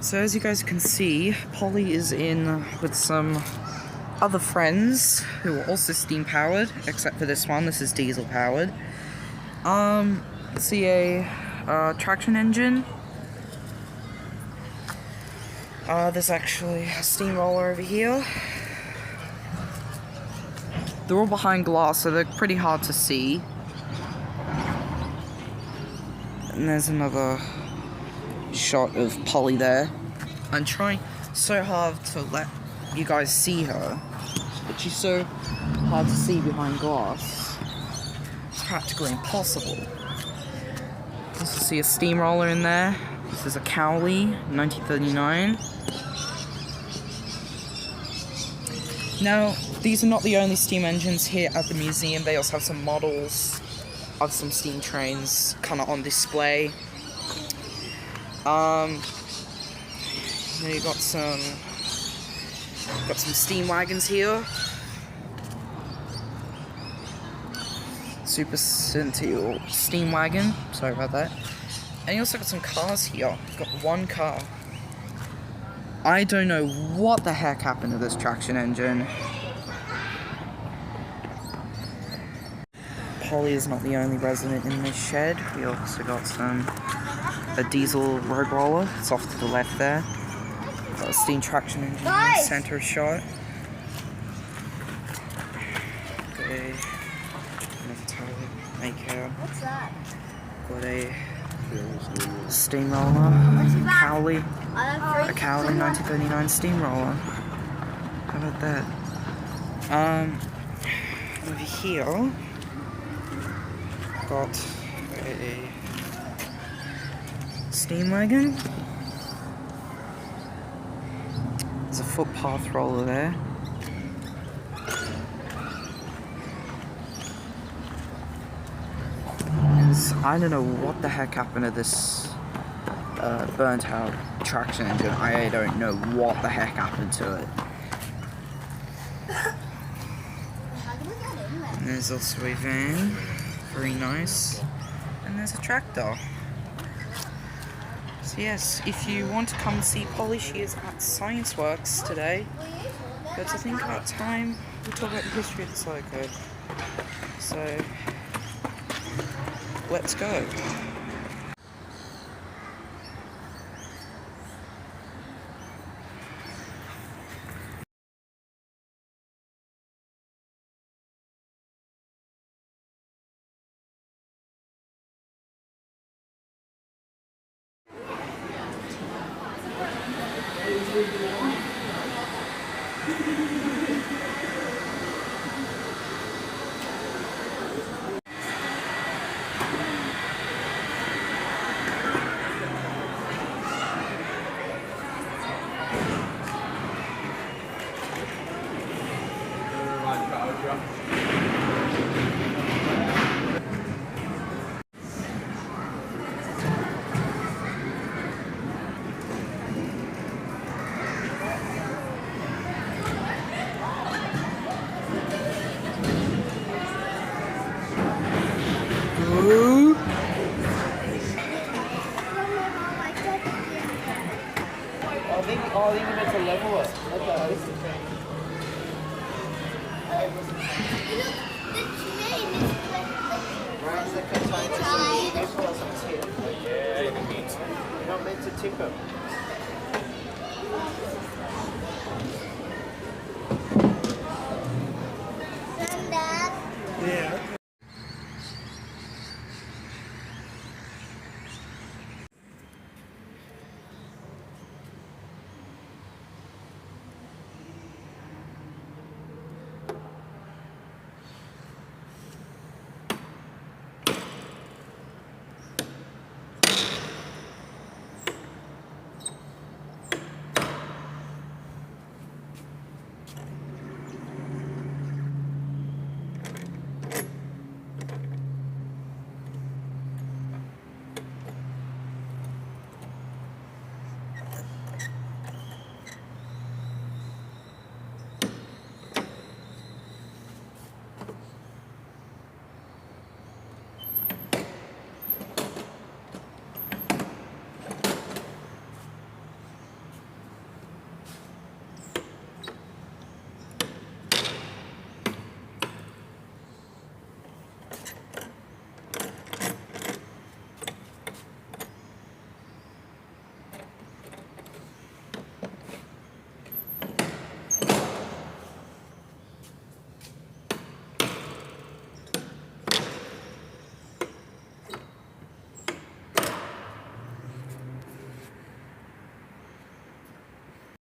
So as you guys can see, Polly is in with some other friends who are also steam powered, except for this one. This is diesel powered. See a traction engine. There's actually a steamroller over here. They're all behind glass, so they're pretty hard to see. And there's another shot of Polly there. I'm trying so hard to let you guys see her, but she's so hard to see behind glass. It's practically impossible. You can see a steamroller in there. This is a Cowley, 1939. Now, these are not the only steam engines here at the museum. They also have some models of some steam trains kind of on display. You got some steam wagons here. Super Centennial steam wagon. Sorry about that. And you also got some cars here. You've got one car. I don't know what the heck happened to this traction engine. Polly is not the only resident in this shed. We also got a diesel road roller. It's off to the left there. Got a steam traction engine in the center shot. Got a makeout. What's that? Got a steamroller, Cowley, a Cowley 1939 steamroller. How about that? Over here, got a steam wagon. There's a footpath roller there. I don't know what the heck happened to this burnt out traction engine. I don't know what the heck happened to it. And there's also a van, very nice. And there's a tractor. So yes, if you want to come and see Polly, she is at Science Works today. But to think about time, we talk about the history of the cycle. So let's go. I think we meant to level it. Okay. You're not meant to tip them.